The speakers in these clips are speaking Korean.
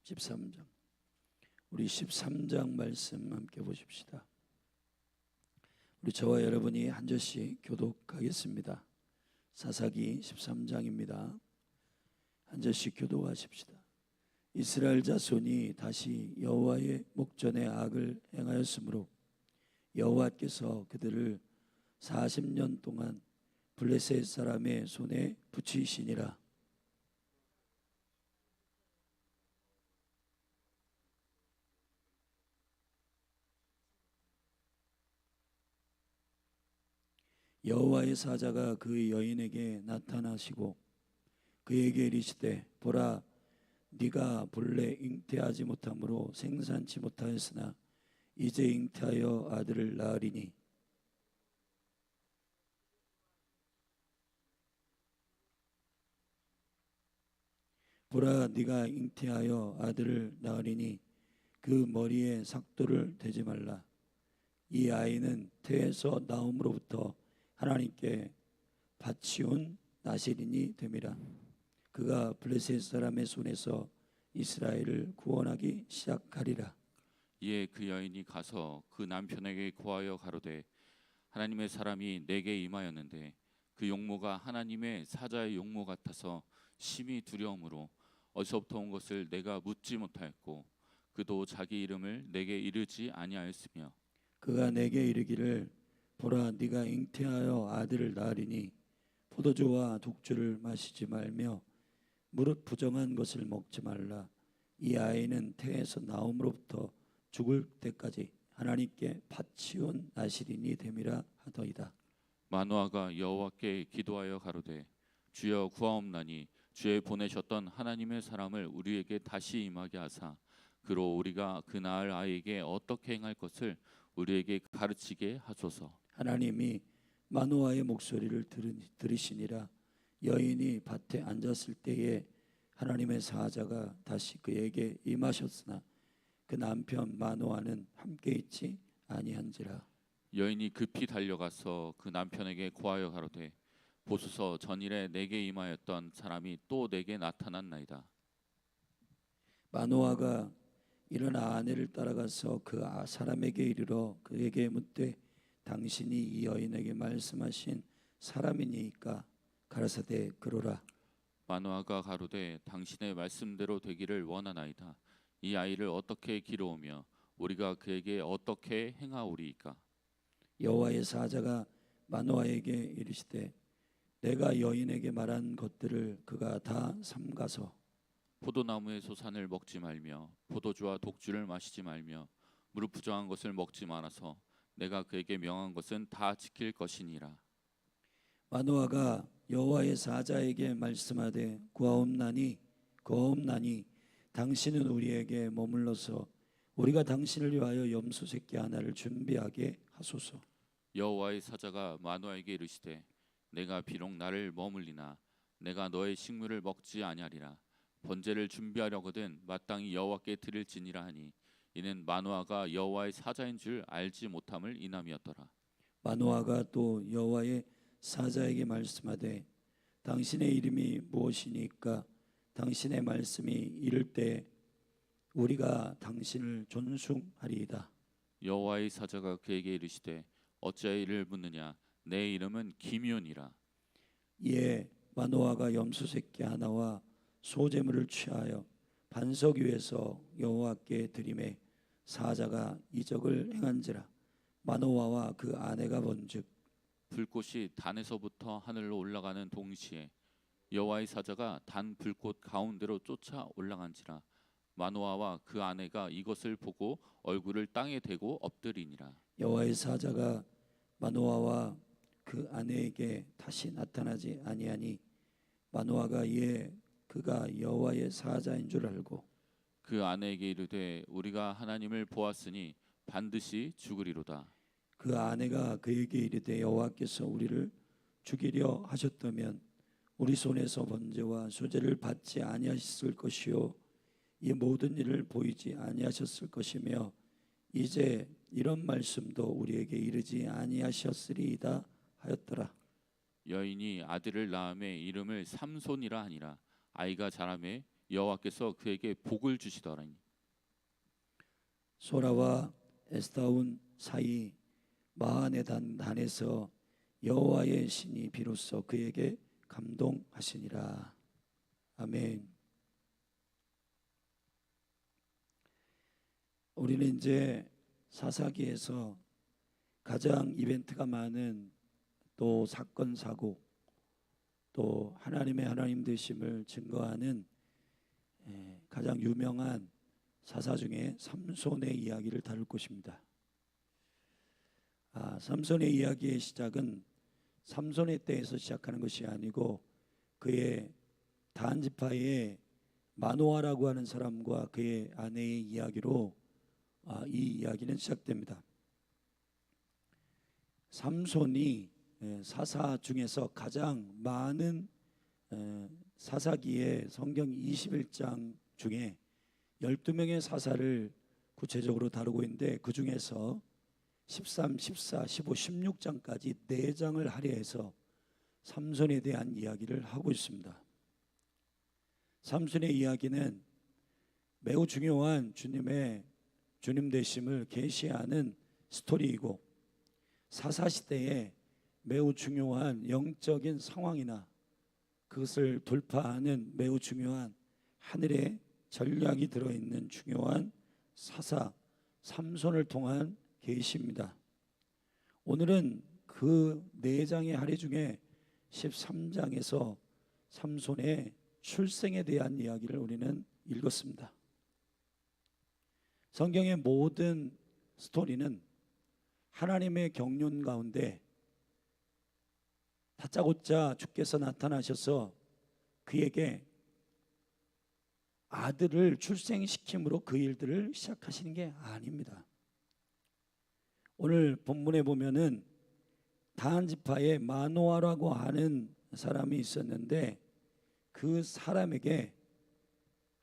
13장. 우리 13장 말씀 함께 보십시다. 우리 저와 여러분이 한 절씩 교독하겠습니다. 사사기 13장입니다. 한 절씩 교독하십시다. 이스라엘 자손이 다시 여호와의 목전에 악을 행하였으므로 여호와께서 그들을 40년 동안 블레셋 사람의 손에 붙이시니라. 여호와의 사자가 그 여인에게 나타나시고 그에게 이르시되 보라, 네가 본래 잉태하지 못함으로 생산치 못하였으나 이제 잉태하여 아들을 낳으리니 보라, 네가 잉태하여 아들을 낳으리니 그 머리에 삭도를 대지 말라. 이 아이는 태에서 나옴으로부터 하나님께 바치온 나실인이 됨이라. 그가 블레셋 사람의 손에서 이스라엘을 구원하기 시작하리라. 이에 그 여인이 가서 그 남편에게 고하여 가로되 하나님의 사람이 내게 임하였는데 그 용모가 하나님의 사자의 용모 같아서 심히 두려움으로 어디서부터 온 것을 내가 묻지 못하였고 그도 자기 이름을 내게 이르지 아니하였으며 그가 내게 이르기를 보라, 네가 잉태하여 아들을 낳으리니 포도주와 독주를 마시지 말며 무릇 부정한 것을 먹지 말라. 이 아이는 태에서 나옴으로부터 죽을 때까지 하나님께 바치온 나실인이 됨이라 하더이다. 마노아가 여호와께 기도하여 가로되 주여 구하옵나니 주의 보내셨던 하나님의 사람을 우리에게 다시 임하게 하사 그로 우리가 그 낳을 아이에게 어떻게 행할 것을 우리에게 가르치게 하소서. 하나님이 마노아의 목소리를 들으시니라. 여인이 밭에 앉았을 때에 하나님의 사자가 다시 그에게 임하셨으나 그 남편 마노아는 함께 있지 아니한지라. 여인이 급히 달려가서 그 남편에게 고하여 가로되 보소서, 전일에 내게 임하였던 사람이 또 내게 나타났나이다. 마노아가 일어나 아내를 따라가서 그 사람에게 이르러 그에게 묻되 당신이 이 여인에게 말씀하신 사람이니까? 가라사대 그러라. 마노아가 가로되 당신의 말씀대로 되기를 원하나이다. 이 아이를 어떻게 기르오며 우리가 그에게 어떻게 행하오리이까? 여호와의 사자가 마노아에게 이르시되 내가 여인에게 말한 것들을 그가 다 삼가서 포도나무의 소산을 먹지 말며 포도주와 독주를 마시지 말며 무릎 부정한 것을 먹지 말아서 내가 그에게 명한 것은 다 지킬 것이니라. 마노아가 여호와의 사자에게 말씀하되 구하옵나니 당신은 우리에게 머물러서 우리가 당신을 위하여 염소 새끼 하나를 준비하게 하소서. 여호와의 사자가 마노아에게 이르시되 내가 비록 나를 머물리나 내가 너의 식물을 먹지 아니하리라. 번제를 준비하려거든 마땅히 여호와께 드릴지니라 하니 이는 마노아가 여호와의 사자인 줄 알지 못함을 인함이었더라. 마노아가 또 여호와의 사자에게 말씀하되 당신의 이름이 무엇이니까? 당신의 말씀이 이를 때 우리가 당신을 존숭하리이다. 여호와의 사자가 그에게 이르시되 어찌하여 이를 묻느냐? 내 이름은 기뮨이라. 이에 마노아가 염소 새끼 하나와 소제물을 취하여 반석 위에서 여호와께 드리매 사자가 이적을 행한지라. 마노아와 그 아내가 본즉 불꽃이 단에서부터 하늘로 올라가는 동시에 여호와의 사자가 단 불꽃 가운데로 쫓아 올라간지라. 마노아와 그 아내가 이것을 보고 얼굴을 땅에 대고 엎드리니라. 여호와의 사자가 마노아와 그 아내에게 다시 나타나지 아니하니 마노아가 이에 그가 여호와의 사자인 줄 알고 그 아내에게 이르되 우리가 하나님을 보았으니 반드시 죽으리로다. 그 아내가 그에게 이르되 여호와께서 우리를 죽이려 하셨다면 우리 손에서 번제와 소제를 받지 아니하셨을 것이요 이 모든 일을 보이지 아니하셨을 것이며 이제 이런 말씀도 우리에게 이르지 아니하셨으리이다 하였더라. 여인이 아들을 낳음에 이름을 삼손이라 하니라. 아이가 자라매 여호와께서 그에게 복을 주시더라니. 소라와 에스다운 사이 마한의 단에서 여호와의 신이 비로소 그에게 감동하시니라. 아멘. 우리는 이제 사사기에서 가장 이벤트가 많은 또 사건 사고 또 하나님의 하나님 되심을 증거하는 가장 유명한 사사 중에 삼손의 이야기를 다룰 것입니다. 삼손의 이야기의 시작은 삼손의 때에서 시작하는 것이 아니고 그의 단지파의 마노아라고 하는 사람과 그의 아내의 이야기로 이 이야기는 시작됩니다. 삼손이 사사 중에서 가장 많은 사사기의 성경 21장 중에 12명의 사사를 구체적으로 다루고 있는데 그 중에서 13, 14, 15, 16장까지 4장을 할애해서 삼손에 대한 이야기를 하고 있습니다. 삼손의 이야기는 매우 중요한 주님 되심을 계시하는 스토리이고 사사시대에 매우 중요한 영적인 상황이나 그것을 돌파하는 매우 중요한 하늘의 전략이 들어있는 중요한 사사 삼손을 통한 계시입니다. 오늘은 그 4장의 할애 중에 13장에서 삼손의 출생에 대한 이야기를 우리는 읽었습니다. 성경의 모든 스토리는 하나님의 경륜 가운데 다짜고짜 주께서 나타나셔서 그에게 아들을 출생시킴으로 그 일들을 시작하시는 게 아닙니다. 오늘 본문에 보면은 다한 지파의 마노아라고 하는 사람이 있었는데 그 사람에게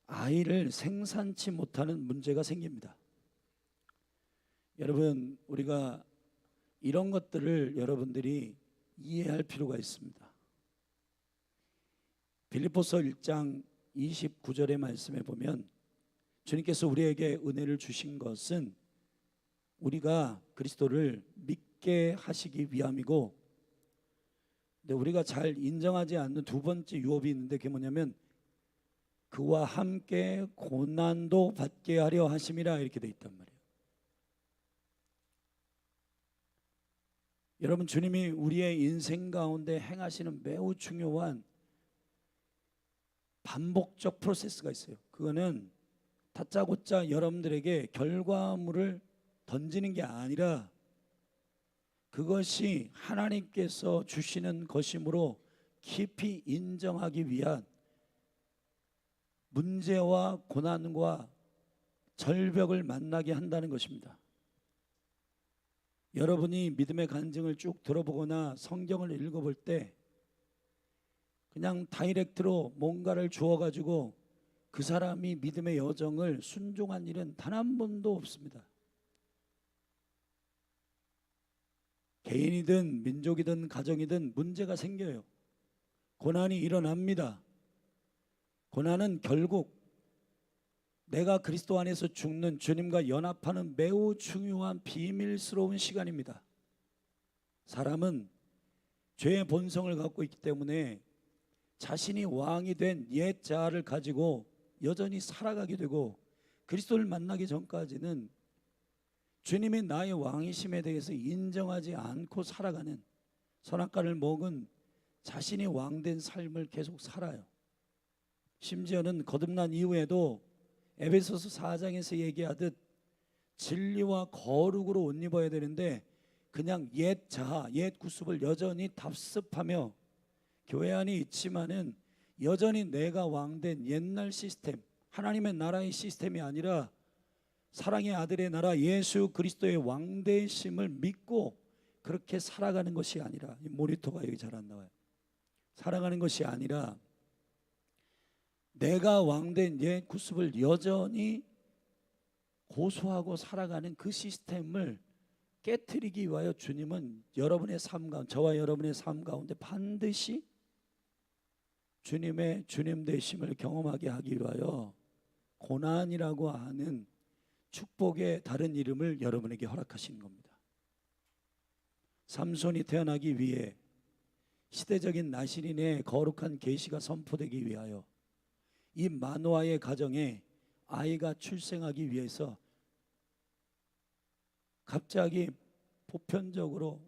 아이를 생산치 못하는 문제가 생깁니다. 여러분, 우리가 이런 것들을 여러분들이 이해할 필요가 있습니다. 빌립보서 1장 29절의 말씀에 보면 주님께서 우리에게 은혜를 주신 것은 우리가 그리스도를 믿게 하시기 위함이고, 근데 우리가 잘 인정하지 않는 두 번째 유업이 있는데 그게 뭐냐면 그와 함께 고난도 받게 하려 하심이라 이렇게 돼 있단 말이에요. 여러분, 주님이 우리의 인생 가운데 행하시는 매우 중요한 반복적 프로세스가 있어요. 그거는 다짜고짜 여러분들에게 결과물을 던지는 게 아니라 그것이 하나님께서 주시는 것이므로 깊이 인정하기 위한 문제와 고난과 절벽을 만나게 한다는 것입니다. 여러분이 믿음의 간증을 쭉 들어보거나 성경을 읽어볼 때 그냥 다이렉트로 뭔가를 주어가지고 그 사람이 믿음의 여정을 순종한 일은 단 한 번도 없습니다. 개인이든 민족이든 가정이든 문제가 생겨요. 고난이 일어납니다. 고난은 결국 내가 그리스도 안에서 죽는 주님과 연합하는 매우 중요한 비밀스러운 시간입니다. 사람은 죄의 본성을 갖고 있기 때문에 자신이 왕이 된 옛 자아를 가지고 여전히 살아가게 되고 그리스도를 만나기 전까지는 주님이 나의 왕이심에 대해서 인정하지 않고 살아가는 선악과를 먹은 자신이 왕된 삶을 계속 살아요. 심지어는 거듭난 이후에도 에베소서 4장에서 얘기하듯 진리와 거룩으로 옷 입어야 되는데 그냥 옛 자아, 옛 구습을 여전히 답습하며 교회 안에 있지만은 여전히 내가 왕된 옛날 시스템, 하나님의 나라의 시스템이 아니라 사랑의 아들의 나라 예수 그리스도의 왕되심을 믿고 그렇게 살아가는 것이 아니라, 이 모니터가 여기 잘 안 나와요. 살아가는 것이 아니라 내가 왕된 옛 구습을 여전히 고수하고 살아가는 그 시스템을 깨트리기 위하여 주님은 여러분의 삶 가운데, 저와 여러분의 삶 가운데 반드시 주님의 주님 되심을 경험하게 하기 위하여 고난이라고 하는 축복의 다른 이름을 여러분에게 허락하신 겁니다. 삼손이 태어나기 위해, 시대적인 나시린의 거룩한 계시가 선포되기 위하여, 이 마노아의 가정에 아이가 출생하기 위해서 갑자기 보편적으로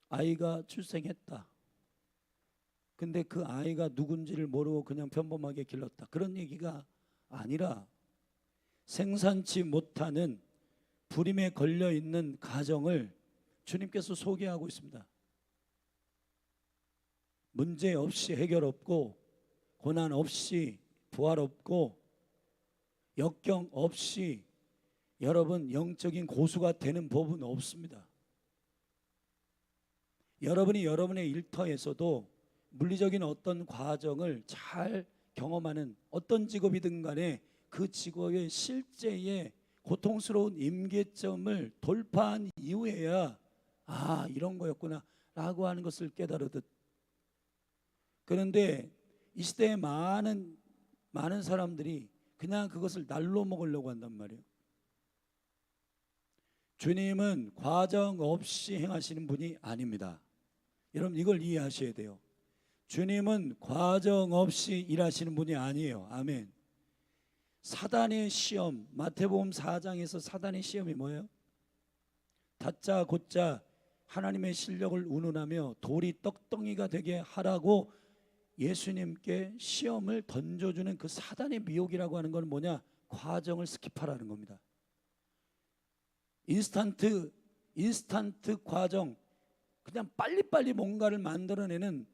아이가 출생했다. 근데 그 아이가 누군지를 모르고 그냥 평범하게 길렀다, 그런 얘기가 아니라 생산치 못하는 불임에 걸려 있는 가정을 주님께서 소개하고 있습니다. 문제 없이 해결 없고, 고난 없이 부활 없고, 역경 없이 여러분 영적인 고수가 되는 법은 없습니다. 여러분이 여러분의 일터에서도 물리적인 어떤 과정을 잘 경험하는, 어떤 직업이든 간에 그 직업의 실제의 고통스러운 임계점을 돌파한 이후에야 아, 이런 거였구나 라고 하는 것을 깨달으듯. 그런데 이 시대에 많은 사람들이 그냥 그것을 날로 먹으려고 한단 말이에요. 주님은 과정 없이 행하시는 분이 아닙니다. 여러분, 이걸 이해하셔야 돼요. 주님은 과정 없이 일하시는 분이 아니에요. 아멘. 사단의 시험, 마태복음 4장에서 사단의 시험이 뭐예요? 다짜 고짜 하나님의 실력을 운운하며 돌이 떡덩이가 되게 하라고 예수님께 시험을 던져주는 그 사단의 미혹이라고 하는 건 뭐냐? 과정을 스킵하라는 겁니다. 인스턴트 과정, 그냥 빨리빨리 뭔가를 만들어내는,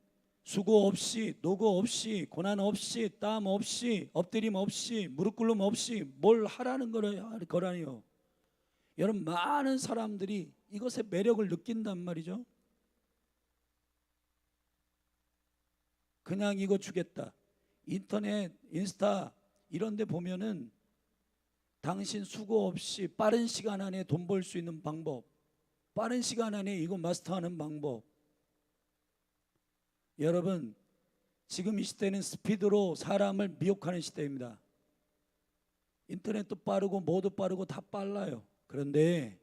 수고 없이, 노고 없이, 고난 없이, 땀 없이, 엎드림 없이, 무릎 꿇음 없이 뭘 하라는 거라니요. 여러분, 많은 사람들이 이것의 매력을 느낀단 말이죠. 그냥 이거 주겠다. 인터넷, 인스타 이런 데 보면은 당신 수고 없이 빠른 시간 안에 돈 벌 수 있는 방법, 빠른 시간 안에 이거 마스터하는 방법. 여러분, 지금 이 시대는 스피드로 사람을 미혹하는 시대입니다. 인터넷도 빠르고 뭐도 빠르고 다 빨라요. 그런데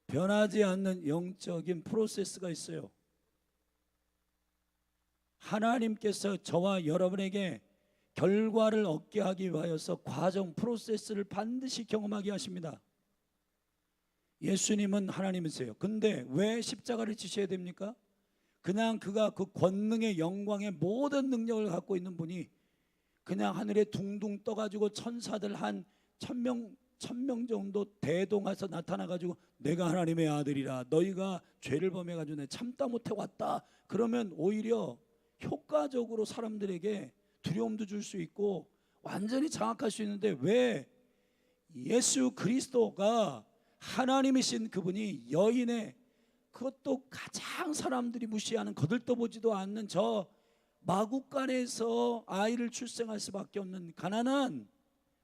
변하지 않는 영적인 프로세스가 있어요. 하나님께서 저와 여러분에게 결과를 얻게 하기 위하여서 과정, 프로세스를 반드시 경험하게 하십니다. 예수님은 하나님이세요. 근데 왜 십자가를 지셔야 됩니까? 그냥 그가 그 권능의 영광의 모든 능력을 갖고 있는 분이 그냥 하늘에 둥둥 떠가지고 천사들 한 1000명 정도 대동해서 나타나가지고 내가 하나님의 아들이라, 너희가 죄를 범해가지고 내 참다 못해 왔다, 그러면 오히려 효과적으로 사람들에게 두려움도 줄 수 있고 완전히 장악할 수 있는데, 왜 예수 그리스도가 하나님이신 그분이 여인의, 그것도 가장 사람들이 무시하는, 거들떠보지도 않는 저 마구간에서 아이를 출생할 수밖에 없는 가난한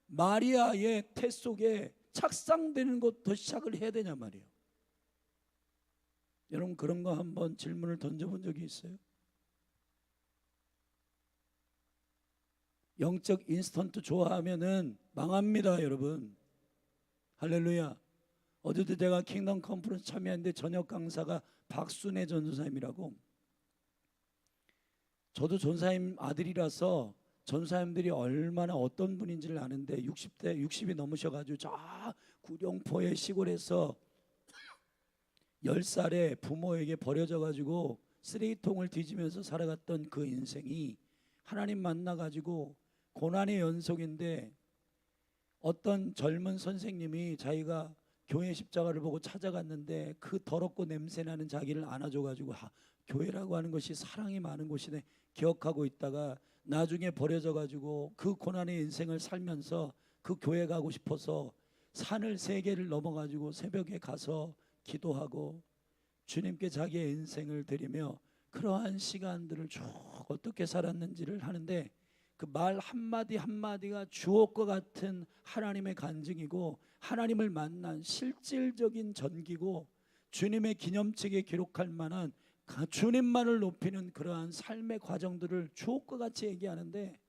마리아의 태 속에 착상되는 것부터 시작을 해야 되냐 말이에요. 여러분, 그런 거 한번 질문을 던져본 적이 있어요? 영적 인스턴트 좋아하면은 망합니다, 여러분. 할렐루야. 어제도 제가 킹덤 컨퍼런스 참여했는데 저녁 강사가 박순애 전도사님이라고. 저도 전사님 아들이라서 전사님들이 얼마나 어떤 분인지를 아는데, 60이 넘으셔가지고 저 구룡포의 시골에서 10살에 부모에게 버려져가지고 쓰레기통을 뒤지면서 살아갔던 그 인생이 하나님 만나가지고 고난의 연속인데, 어떤 젊은 선생님이 자기가 교회 십자가를 보고 찾아갔는데 그 더럽고 냄새나는 자기를 안아줘가지고 교회라고 하는 것이 사랑이 많은 곳이네 기억하고 있다가 나중에 버려져가지고 그 고난의 인생을 살면서 그 교회 가고 싶어서 산을 3개를 넘어가지고 새벽에 가서 기도하고 주님께 자기의 인생을 드리며 그러한 시간들을 쭉 어떻게 살았는지를 하는데, 그 말 한마디 한마디가 주옥과 같은 하나님의 간증이고 하나님을 만난 실질적인 전기고 주님의 기념책에 기록할 만한 주님만을 높이는 그러한 삶의 과정들을 주옥과 같이 얘기하는데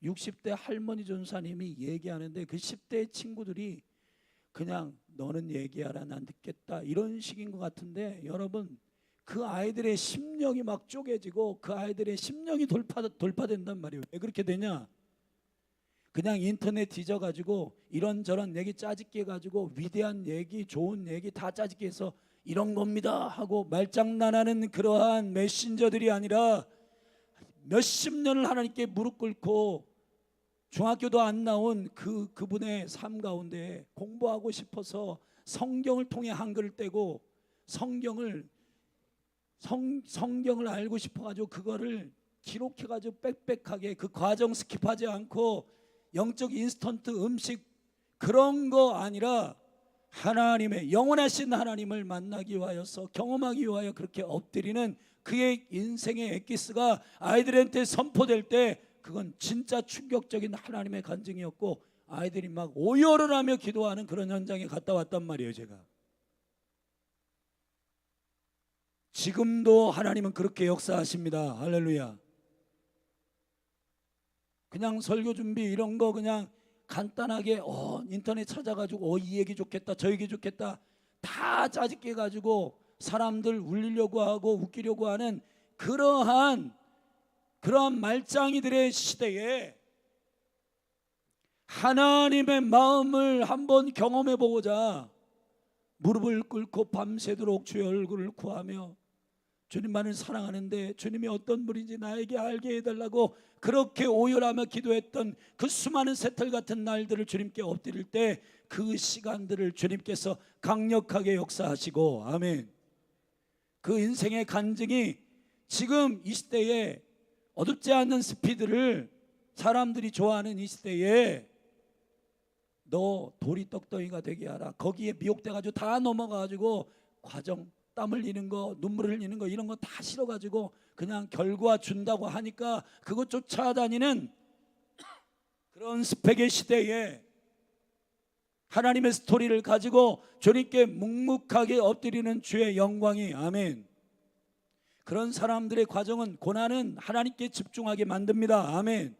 60대 할머니 전사님이 얘기하는데 그 10대 친구들이 그냥 너는 얘기하라 난 듣겠다 이런 식인 것 같은데, 여러분 그 아이들의 심령이 막 쪼개지고 그 아이들의 심령이 돌파된단 말이에요. 왜 그렇게 되냐? 그냥 인터넷 뒤져가지고 이런저런 얘기 짜집기 해가지고 위대한 얘기 좋은 얘기 다 짜집기 해서 이런 겁니다 하고 말장난하는 그러한 메신저들이 아니라 몇십 년을 하나님께 무릎 꿇고 중학교도 안 나온 그분의 삶 가운데 공부하고 싶어서 성경을 통해 한글을 떼고 성경을 알고 싶어가지고 그거를 기록해가지고 빽빽하게 그 과정 스킵하지 않고 영적 인스턴트 음식 그런 거 아니라 하나님의 영원하신 하나님을 만나기 위하여서 경험하기 위하여 그렇게 엎드리는 그의 인생의 엑기스가 아이들한테 선포될 때 그건 진짜 충격적인 하나님의 간증이었고 아이들이 막 오열을 하며 기도하는 그런 현장에 갔다 왔단 말이에요. 제가 지금도 하나님은 그렇게 역사하십니다. 할렐루야. 그냥 설교 준비 이런 거 그냥 간단하게 인터넷 찾아가지고 이 얘기 좋겠다 저 얘기 좋겠다 다 짜집게 해가지고 사람들 울리려고 하고 웃기려고 하는 그러한 말짱이들의 시대에 하나님의 마음을 한번 경험해 보고자 무릎을 꿇고 밤새도록 주의 얼굴을 구하며 주님만을 사랑하는데 주님이 어떤 분인지 나에게 알게 해달라고 그렇게 오열하며 기도했던 그 수많은 새털 같은 날들을 주님께 엎드릴 때 그 시간들을 주님께서 강력하게 역사하시고, 아멘. 그 인생의 간증이 지금 이 시대에 어둡지 않은 스피드를 사람들이 좋아하는 이 시대에 너 돌이 떡덩이가 되게 하라. 거기에 미혹돼가지고 다 넘어가가지고 과정 땀 흘리는 거 눈물 흘리는 거 이런 거 다 싫어가지고 그냥 결과 준다고 하니까 그것 쫓아다니는 그런 스펙의 시대에 하나님의 스토리를 가지고 주님께 묵묵하게 엎드리는 주의 영광이, 아멘. 그런 사람들의 과정은 고난은 하나님께 집중하게 만듭니다. 아멘.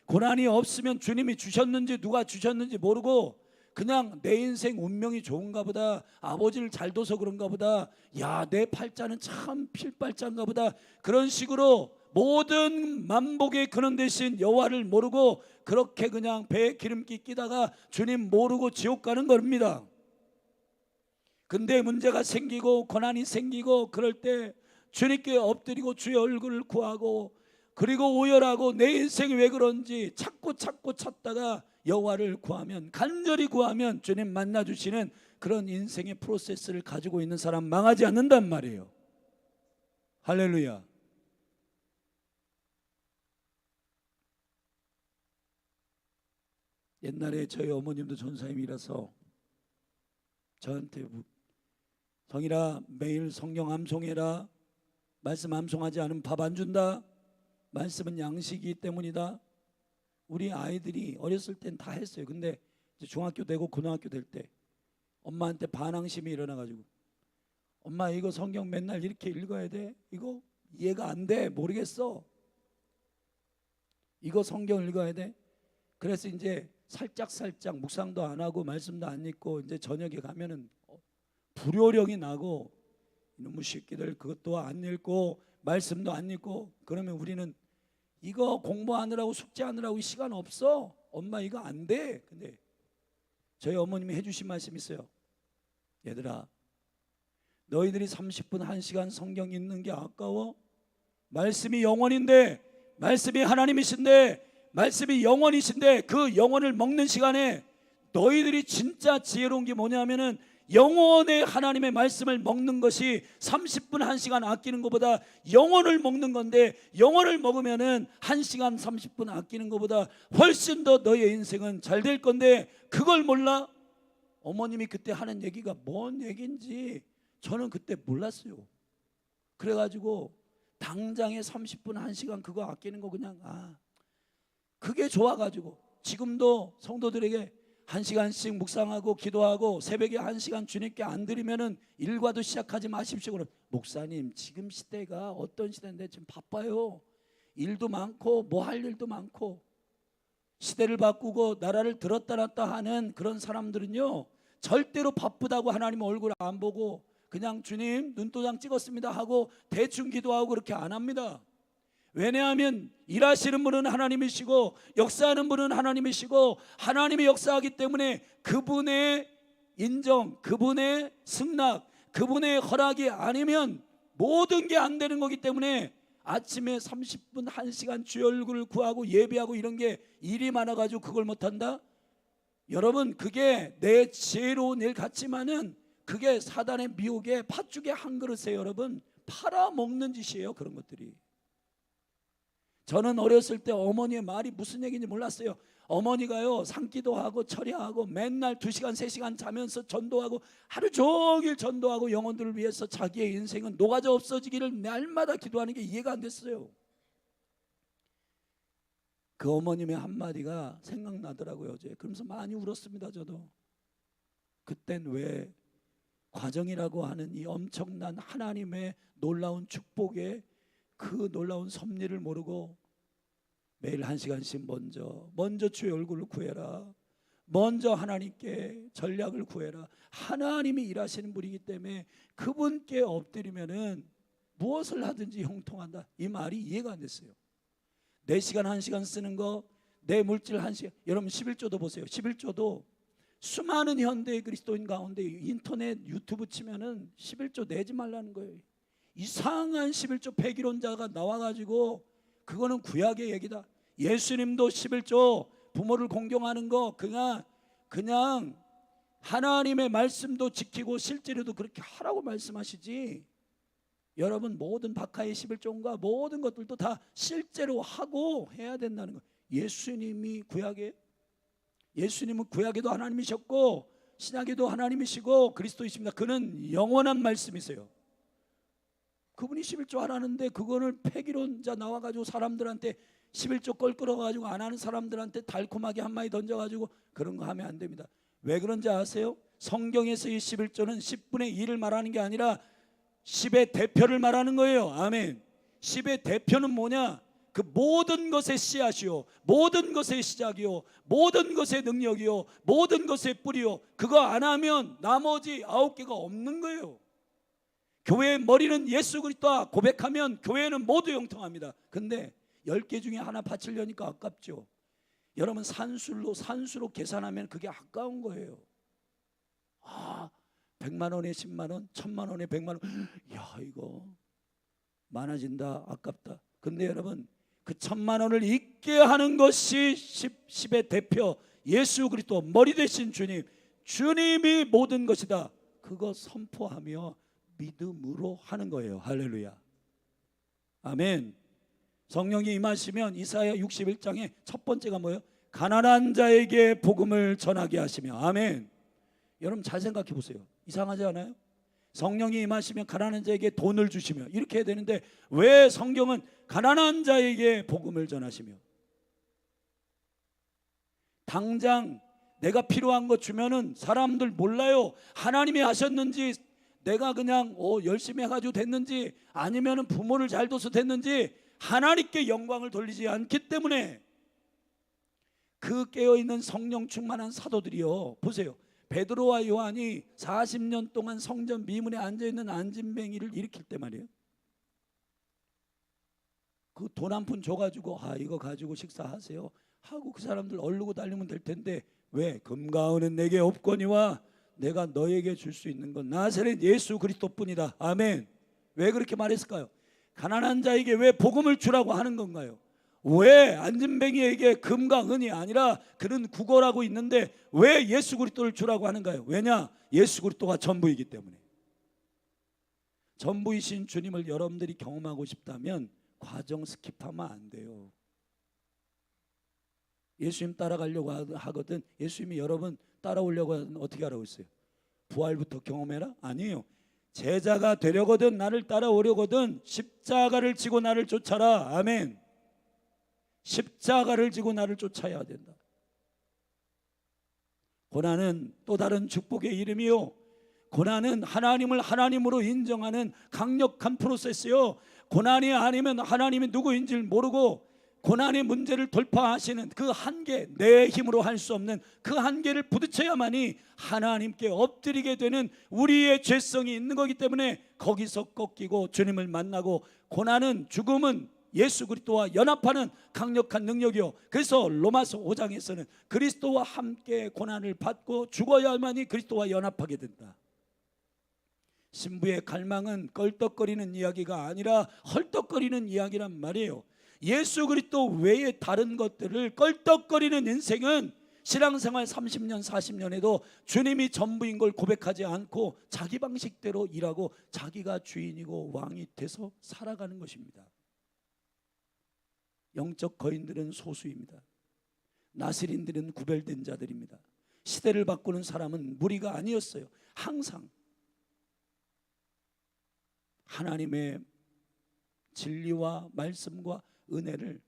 고난이 없으면 주님이 주셨는지 누가 주셨는지 모르고 그냥 내 인생 운명이 좋은가 보다, 아버지를 잘 둬서 그런가 보다, 야 내 팔자는 참 필팔자인가 보다, 그런 식으로 모든 만복의 근원 되신 여호와를 모르고 그렇게 그냥 배에 기름기 끼다가 주님 모르고 지옥 가는 겁니다. 근데 문제가 생기고 고난이 생기고 그럴 때 주님께 엎드리고 주의 얼굴을 구하고 그리고 오열하고 내 인생이 왜 그런지 찾고 찾다가 여호와를 구하면, 간절히 구하면 주님 만나주시는 그런 인생의 프로세스를 가지고 있는 사람 망하지 않는단 말이에요. 할렐루야. 옛날에 저희 어머님도 전사님이라서 저한테 성이라 매일 성경 암송해라. 말씀 암송하지 않으면 밥 안 준다. 말씀은 양식이기 때문이다. 우리 아이들이 어렸을 땐 다 했어요. 근데 이제 중학교 되고 고등학교 될 때 엄마한테 반항심이 일어나가지고 엄마 이거 성경 맨날 이렇게 읽어야 돼? 이거 이해가 안 돼. 모르겠어. 이거 성경 읽어야 돼? 그래서 이제 살짝 묵상도 안 하고 말씀도 안 읽고 이제 저녁에 가면은 불효령이 나고 이놈의 새끼들 그것도 안 읽고 말씀도 안 읽고 그러면 우리는 이거 공부하느라고 숙제하느라고 시간 없어. 엄마 이거 안 돼. 근데 저희 어머님이 해주신 말씀이 있어요. 얘들아 너희들이 30분 1시간 성경 읽는 게 아까워? 말씀이 영원인데, 말씀이 하나님이신데, 말씀이 영원이신데 그 영원을 먹는 시간에 너희들이 진짜 지혜로운 게 뭐냐면은 영원의 하나님의 말씀을 먹는 것이 30분 1시간 아끼는 것보다 영원을 먹는 건데, 영원을 먹으면은 1시간 30분 아끼는 것보다 훨씬 더 너의 인생은 잘 될 건데 그걸 몰라? 어머님이 그때 하는 얘기가 뭔 얘기인지 저는 그때 몰랐어요. 그래가지고 당장에 30분 1시간 그거 아끼는 거 그냥 그게 좋아가지고 지금도 성도들에게 1시간씩 묵상하고 기도하고 새벽에 1시간 주님께 안 드리면은 일과도 시작하지 마십시오. 그럼 목사님 지금 시대가 어떤 시대인데 지금 바빠요. 일도 많고 뭐 할 일도 많고. 시대를 바꾸고 나라를 들었다 놨다 하는 그런 사람들은요, 절대로 바쁘다고 하나님 얼굴 안 보고 그냥 주님 눈도장 찍었습니다 하고 대충 기도하고 그렇게 안 합니다. 왜냐하면 일하시는 분은 하나님이시고 역사하는 분은 하나님이시고 하나님이 역사하기 때문에 그분의 인정, 그분의 승낙, 그분의 허락이 아니면 모든 게 안 되는 거기 때문에 아침에 30분 1시간 주의 얼굴을 구하고 예배하고 이런 게 일이 많아가지고 그걸 못한다? 여러분 그게 내 지혜로운 일 같지만은 그게 사단의 미혹에 팥죽에 한 그릇에 여러분 팔아먹는 짓이에요. 그런 것들이. 저는 어렸을 때 어머니의 말이 무슨 얘기인지 몰랐어요. 어머니가요 산기도 하고 철야하고 맨날 2시간 3시간 자면서 전도하고 하루 종일 전도하고 영혼들을 위해서 자기의 인생은 녹아져 없어지기를 날마다 기도하는 게 이해가 안 됐어요. 그 어머님의 한마디가 생각나더라고요 어제. 그러면서 많이 울었습니다. 저도 그땐 왜 과정이라고 하는 이 엄청난 하나님의 놀라운 축복에 그 놀라운 섭리를 모르고 매일 1시간씩 먼저 주의 얼굴을 구해라. 먼저 하나님께 전략을 구해라. 하나님이 일하시는 분이기 때문에 그분께 엎드리면은 무엇을 하든지 형통한다. 이 말이 이해가 안 됐어요. 4시간 1시간 쓰는 거, 내 물질 1시간. 여러분 11조도 보세요. 11조도 수많은 현대 그리스도인 가운데 인터넷 유튜브 치면은 11조 내지 말라는 거예요. 이상한 11조 폐기론자가 나와가지고 그거는 구약의 얘기다. 예수님도 11조 부모를 공경하는 거 그냥 하나님의 말씀도 지키고 실제로도 그렇게 하라고 말씀하시지. 여러분 모든 박하의 11조인가 모든 것들도 다 실제로 하고 해야 된다는 거. 예수님은 구약에도 하나님이셨고 신약에도 하나님이시고 그리스도이십니다. 그는 영원한 말씀이세요. 그분이 11조 하라는데 그거를 폐기론자 나와가지고 사람들한테 11조 껄끄러워가지고 안 하는 사람들한테 달콤하게 한마디 던져가지고 그런 거 하면 안 됩니다. 왜 그런지 아세요? 성경에서 이 11조는 10분의 1을 말하는 게 아니라 10의 대표를 말하는 거예요. 아멘. 10의 대표는 뭐냐? 그 모든 것의 씨앗이요, 모든 것의 시작이요, 모든 것의 능력이요, 모든 것의 뿌리요. 그거 안 하면 나머지 9개가 없는 거예요. 교회의 머리는 예수 그리스도다 고백하면 교회는 모두 형통합니다. 근데 10개 중에 하나 바치려니까 아깝죠. 여러분 산수로 계산하면 그게 아까운 거예요. 100만 원에 10만 원, 1000만 원에 100만 원. 야 이거 많아진다, 아깝다. 근데 여러분 그 1000만 원을 잊게 하는 것이 10의 대표 예수 그리스도 머리 되신 주님이 모든 것이다. 그거 선포하며 믿음으로 하는 거예요. 할렐루야. 아멘. 성령이 임하시면 이사야 61장에 첫 번째가 뭐예요? 가난한 자에게 복음을 전하게 하시며. 아멘. 여러분 잘 생각해 보세요. 이상하지 않아요? 성령이 임하시면 가난한 자에게 돈을 주시며 이렇게 해야 되는데 왜 성경은 가난한 자에게 복음을 전하시며? 당장 내가 필요한 거 주면은 사람들 몰라요. 하나님이 하셨는지 내가 그냥 열심히 해가지고 됐는지 아니면은 부모를 잘 둬서 됐는지 하나님께 영광을 돌리지 않기 때문에 그 깨어있는 성령 충만한 사도들이요. 보세요. 베드로와 요한이 40년 동안 성전 미문에 앉아있는 안진뱅이를 일으킬 때 말이에요. 그 돈 한 푼 줘가지고 이거 가지고 식사하세요 하고 그 사람들 얼르고 달리면 될 텐데 왜? 금과 은은 내게 없거니와 내가 너에게 줄 수 있는 건 나사렛 예수 그리스도뿐이다. 아멘. 왜 그렇게 말했을까요? 가난한 자에게 왜 복음을 주라고 하는 건가요? 왜 안진뱅이에게 금과 은이 아니라 그는 구걸하고 있는데 왜 예수 그리스도를 주라고 하는가요? 왜냐? 예수 그리스도가 전부이기 때문에. 전부이신 주님을 여러분들이 경험하고 싶다면 과정 스킵하면 안 돼요. 예수님 따라가려고 하거든. 예수님이 여러분 따라오려고 하면 어떻게 하라고 했어요? 부활부터 경험해라? 아니에요. 제자가 되려거든 나를 따라오려거든 십자가를 지고 나를 쫓아라. 아멘. 십자가를 지고 나를 쫓아야 된다. 고난은 또 다른 축복의 이름이요, 고난은 하나님을 하나님으로 인정하는 강력한 프로세스요. 고난이 아니면 하나님이 누구인지를 모르고 고난의 문제를 돌파하시는 그 한계, 내 힘으로 할 수 없는 그 한계를 부딪혀야만이 하나님께 엎드리게 되는 우리의 죄성이 있는 거기 때문에 거기서 꺾이고 주님을 만나고, 고난은, 죽음은 예수 그리스도와 연합하는 강력한 능력이요, 그래서 로마서 5장에서는 그리스도와 함께 고난을 받고 죽어야만이 그리스도와 연합하게 된다. 신부의 갈망은 껄떡거리는 이야기가 아니라 헐떡거리는 이야기란 말이에요. 예수 그리스도 외에 다른 것들을 껄떡거리는 인생은 신앙생활 30년 40년에도 주님이 전부인 걸 고백하지 않고 자기 방식대로 일하고 자기가 주인이고 왕이 돼서 살아가는 것입니다. 영적 거인들은 소수입니다. 나스린들은 구별된 자들입니다. 시대를 바꾸는 사람은 무리가 아니었어요. 항상 하나님의 진리와 말씀과 은혜를